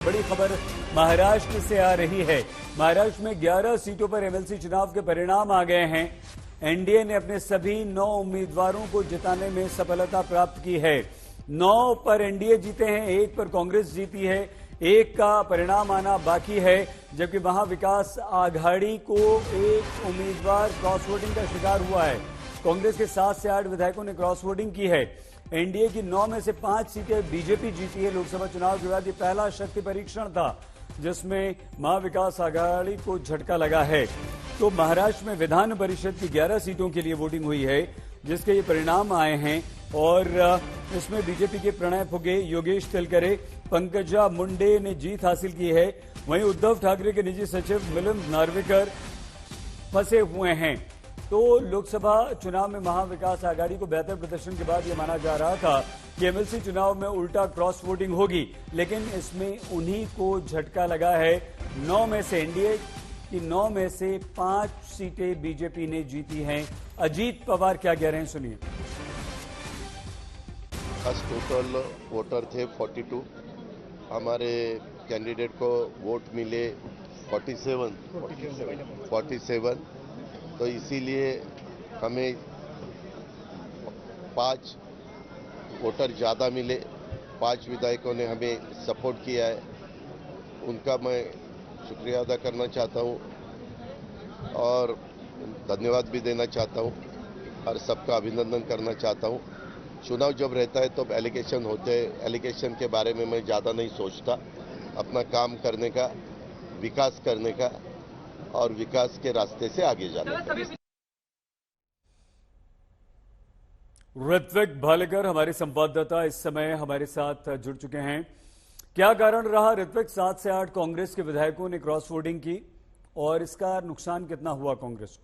बड़ी खबर महाराष्ट्र से आ रही है। महाराष्ट्र में 11 सीटों पर एमएलसी चुनाव के परिणाम आ गए हैं। एनडीए ने अपने सभी 9 उम्मीदवारों को जिताने में सफलता प्राप्त की है। 9 पर एनडीए जीते हैं, 1 पर कांग्रेस जीती है, 1 का परिणाम आना बाकी है। जबकि महाविकास आघाड़ी को एक उम्मीदवार क्रॉस वोटिंग का शिकार हुआ है। कांग्रेस के 7 से 8 विधायकों ने क्रॉस वोटिंग की है। एनडीए की 9 में से 5 सीटें बीजेपी जीती है। लोकसभा चुनाव के बाद ये पहला शक्ति परीक्षण था जिसमें महाविकास आघाड़ी को झटका लगा है। तो महाराष्ट्र में विधान परिषद की 11 सीटों के लिए वोटिंग हुई है जिसके ये परिणाम आए हैं और इसमें बीजेपी के प्रणय फुगे, योगेश तिलकरे, पंकजा मुंडे ने जीत हासिल की है। वहीं उद्धव ठाकरे के निजी सचिव मिलिंद नार्वेकर फंसे हुए हैं। तो लोकसभा चुनाव में महाविकास आघाड़ी को बेहतर प्रदर्शन के बाद यह माना जा रहा था कि एमएलसी चुनाव में उल्टा क्रॉस वोटिंग होगी, लेकिन इसमें उन्हीं को झटका लगा है। 9 में से एनडीए की 9 में से 5 सीटें बीजेपी ने जीती हैं। अजीत पवार क्या कह रहे हैं, सुनिए। टोटल वोटर थे 42, हमारे कैंडिडेट को वोट मिले 47, तो इसीलिए हमें 5 वोटर ज़्यादा मिले। 5 विधायकों ने हमें सपोर्ट किया है, उनका मैं शुक्रिया अदा करना चाहता हूं और धन्यवाद भी देना चाहता हूं और सबका अभिनंदन करना चाहता हूं। चुनाव जब रहता है तो एलिगेशन होते हैं, एलिगेशन के बारे में मैं ज़्यादा नहीं सोचता। अपना काम करने का, विकास करने का और विकास के रास्ते से आगे जाने का। ऋत्विक भालेकर हमारे संवाददाता इस समय हमारे साथ जुड़ चुके हैं। क्या कारण रहा ऋत्विक, 7 से 8 कांग्रेस के विधायकों ने क्रॉस वोटिंग की और इसका नुकसान कितना हुआ कांग्रेस को?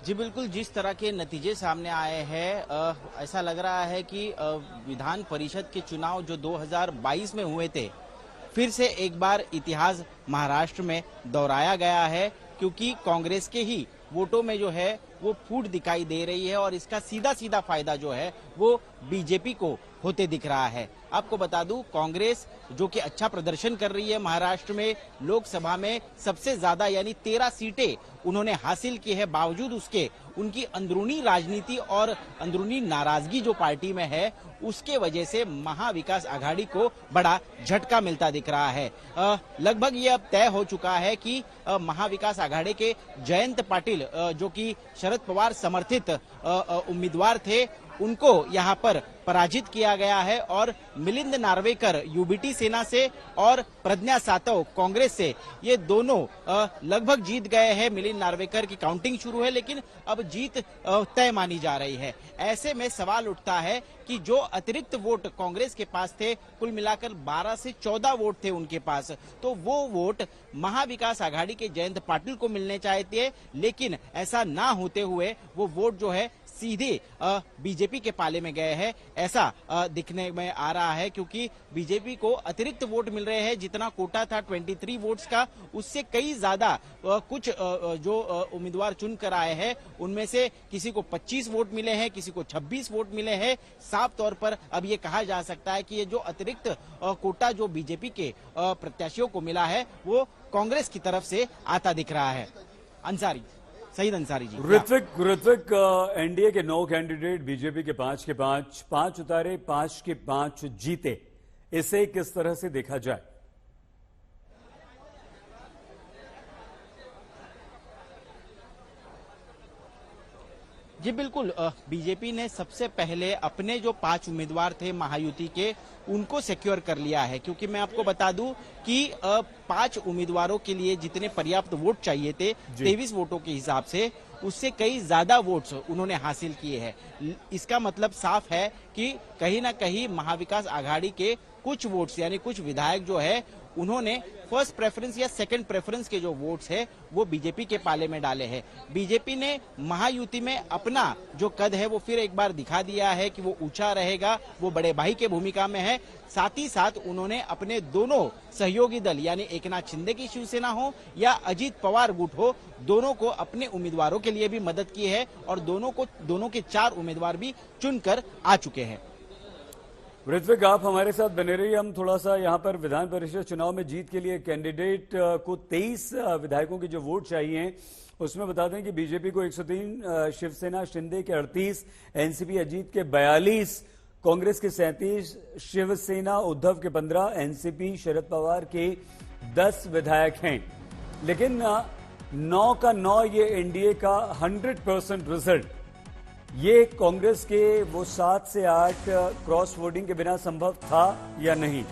जी बिल्कुल, जिस तरह के नतीजे सामने आए हैं ऐसा लग रहा है कि विधान परिषद के चुनाव जो 2022 में हुए थे, फिर से एक बार इतिहास महाराष्ट्र में दोहराया गया है, क्योंकि कांग्रेस के ही वोटों में जो है वो फूट दिखाई दे रही है और इसका सीधा सीधा फायदा जो है वो बीजेपी को होते दिख रहा है। आपको बता दूं, कांग्रेस जो कि अच्छा प्रदर्शन कर रही है महाराष्ट्र में, लोकसभा में सबसे ज्यादा यानी 13 सीटें उन्होंने हासिल की है। बावजूद उसके उनकी अंदरूनी राजनीति और अंदरूनी नाराजगी जो पार्टी में है, उसके वजह से महाविकास आघाड़ी को बड़ा झटका मिलता दिख रहा है। लगभग ये अब तय हो चुका है कि महाविकास आघाड़ी के जयंत पाटिल जो कि शरद पवार समर्थित उम्मीदवार थे, उनको यहां पर पराजित किया गया है और मिलिंद नार्वेकर यूबीटी सेना से और प्रज्ञा सातव कांग्रेस से, ये दोनों लगभग जीत गए हैं। मिलिंद नार्वेकर की काउंटिंग शुरू है, लेकिन अब जीत तय मानी जा रही है। ऐसे में सवाल उठता है कि जो अतिरिक्त वोट कांग्रेस के पास थे, कुल मिलाकर 12 से 14 वोट थे उनके पास, तो वो वोट महाविकास आघाड़ी के जयंत पाटिल को मिलने चाहते, लेकिन ऐसा ना होते हुए वो वोट जो है सीधे बीजेपी के पाले में गए हैं, ऐसा दिखने में आ रहा है। क्योंकि बीजेपी को अतिरिक्त वोट मिल रहे हैं, जितना कोटा था 23 वोट्स का, उससे कई ज्यादा कुछ जो उम्मीदवार चुन कर आए हैं उनमें से किसी को 25 वोट मिले हैं, किसी को 26 वोट मिले हैं। साफ तौर पर अब ये कहा जा सकता है कि ये जो अतिरिक्त कोटा जो बीजेपी के प्रत्याशियों को मिला है वो कांग्रेस की तरफ से आता दिख रहा है। सईद अंसारी जी। ऋत्विक, एनडीए के 9 कैंडिडेट, बीजेपी के 5 के 5 उतारे, 5 के 5 जीते। इसे किस तरह से देखा जाए? जी बिल्कुल, बीजेपी ने सबसे पहले अपने जो 5 उम्मीदवार थे महायुति के, उनको सिक्योर कर लिया है। क्योंकि मैं आपको बता दूं कि 5 उम्मीदवारों के लिए जितने पर्याप्त वोट चाहिए थे 23 वोटों के हिसाब से, उससे कई ज्यादा वोट्स उन्होंने हासिल किए हैं। इसका मतलब साफ है कि कहीं ना कहीं महाविकास आघाड़ी के कुछ वोट्स यानी कुछ विधायक जो है उन्होंने फर्स्ट प्रेफरेंस या सेकंड प्रेफरेंस के जो वोट्स है वो बीजेपी के पाले में डाले हैं। बीजेपी ने महायुति में अपना जो कद है वो फिर एक बार दिखा दिया है कि वो ऊंचा रहेगा, वो बड़े भाई के भूमिका में है। साथ ही साथ उन्होंने अपने दोनों सहयोगी दल यानी एकनाथ शिंदे की शिवसेना हो या अजीत पवार गुट हो, दोनों को अपने उम्मीदवारों के लिए भी मदद की है और दोनों के 4 उम्मीदवार भी चुनकर आ चुके हैं। ऋत्विक, आप हमारे साथ बने रहिए। हम थोड़ा सा यहाँ पर विधान परिषद चुनाव में जीत के लिए कैंडिडेट को 23 विधायकों के जो वोट चाहिए उसमें बता दें कि बीजेपी को 103, शिवसेना शिंदे के 38, एनसीपी अजीत के 42, कांग्रेस के 37, शिवसेना उद्धव के 15, एनसीपी शरद पवार के 10 विधायक हैं। लेकिन 9 का 9 ये एनडीए का 100% रिजल्ट, ये कांग्रेस के वो 7 से 8 क्रॉस वोटिंग के बिना संभव था या नहीं?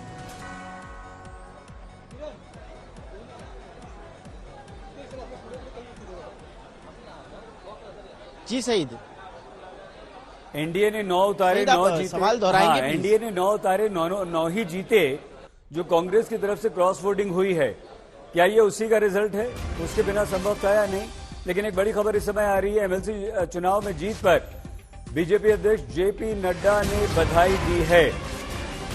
जी सईद, एनडीए ने 9 उतारे, 9 जीते। सवाल दोहराएंगे? हाँ, एनडीए ने 9 उतारे, 9 ही जीते। जो कांग्रेस की तरफ से क्रॉस वोटिंग हुई है, क्या ये उसी का रिजल्ट है? उसके बिना संभव था या नहीं? लेकिन एक बड़ी खबर इस समय आ रही है, एमएलसी चुनाव में जीत पर बीजेपी अध्यक्ष जेपी नड्डा ने बधाई दी है।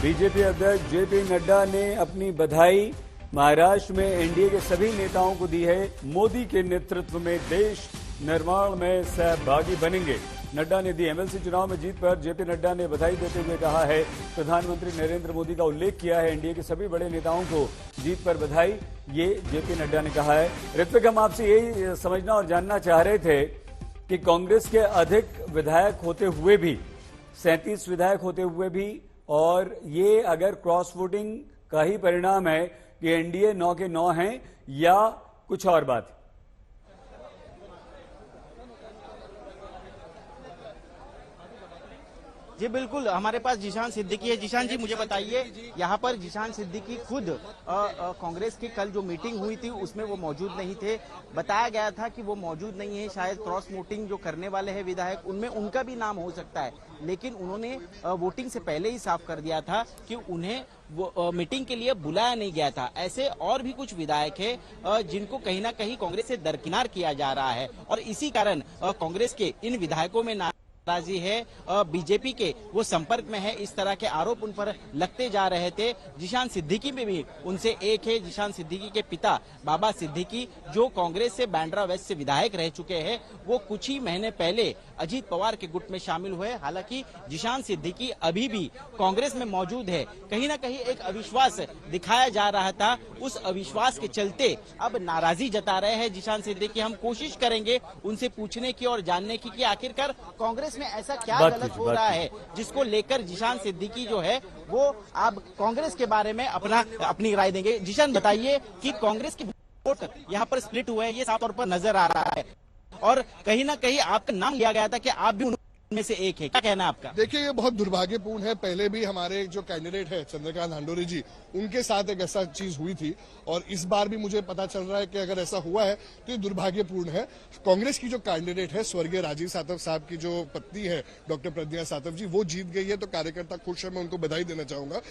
बीजेपी अध्यक्ष जेपी नड्डा ने अपनी बधाई महाराष्ट्र में एनडीए के सभी नेताओं को दी है। मोदी के नेतृत्व में देश निर्माण में सहभागी बनेंगे, नड्डा ने दी। एमएलसी चुनाव में जीत पर जेपी नड्डा ने बधाई देते हुए कहा है, प्रधानमंत्री नरेंद्र मोदी का उल्लेख किया है। एनडीए के सभी बड़े नेताओं को जीत पर बधाई, ये जेपी नड्डा ने कहा है। ऋत्विक, हम आपसे यही समझना और जानना चाह रहे थे कि कांग्रेस के अधिक विधायक होते हुए भी, 37 विधायक होते हुए भी, और ये अगर क्रॉस वोटिंग का ही परिणाम है कि एनडीए 9 के 9 हैं या कुछ और बात? जी बिल्कुल, हमारे पास जिशान सिद्दीकी है। जिशान जी, मुझे बताइए, यहाँ पर जिशान सिद्दीकी खुद कांग्रेस की कल जो मीटिंग हुई थी उसमें वो मौजूद नहीं थे। बताया गया था कि वो मौजूद नहीं है, शायद क्रॉस वोटिंग जो करने वाले हैं विधायक उनमें उनका भी नाम हो सकता है, लेकिन उन्होंने वोटिंग से पहले ही साफ कर दिया था कि उन्हें वो मीटिंग के लिए बुलाया नहीं गया था। ऐसे और भी कुछ विधायक है जिनको कहीं ना कहीं कांग्रेस से दरकिनार किया जा रहा है और इसी कारण कांग्रेस के इन विधायकों में नाराजी है। बीजेपी के वो संपर्क में है, इस तरह के आरोप उन पर लगते जा रहे थे। जिशान सिद्दीकी में भी उनसे एक है। जिशान सिद्दीकी के पिता बाबा सिद्दीकी जो कांग्रेस से बांद्रा वेस्ट से विधायक रह चुके हैं, वो कुछ ही महीने पहले अजीत पवार के गुट में शामिल हुए। हालांकि जिशान सिद्दीकी अभी भी कांग्रेस में मौजूद है। कहीं ना कहीं एक अविश्वास दिखाया जा रहा था, उस अविश्वास के चलते अब नाराजी जता रहे हैं जिशान सिद्दीकी। हम कोशिश करेंगे उनसे पूछने की और जानने की कि आखिरकार कांग्रेस में ऐसा क्या गलत हो रहा है जिसको लेकर जिशान सिद्दीकी जो है वो अब कांग्रेस के बारे में अपनी राय देंगे। जिशान, बताइए कि कांग्रेस के वोट यहाँ पर स्प्लिट हुए हैं, ये साफ तौर पर नजर आ रहा है और कहीं ना कहीं आपका नाम लिया गया था कि आप भी में से एक है, क्या कहना है आपका? देखिए, ये बहुत दुर्भाग्यपूर्ण है। पहले भी हमारे जो कैंडिडेट है चंद्रकांत हांडोरी जी, उनके साथ एक ऐसा चीज हुई थी और इस बार भी मुझे पता चल रहा है कि अगर ऐसा हुआ है तो ये दुर्भाग्यपूर्ण है। कांग्रेस की जो कैंडिडेट है स्वर्गीय राजीव सातव साहब की जो पत्नी है डॉक्टर प्रज्ञा सातव जी, वो जीत गई है तो कार्यकर्ता खुश है, मैं उनको बधाई देना चाहूंगा।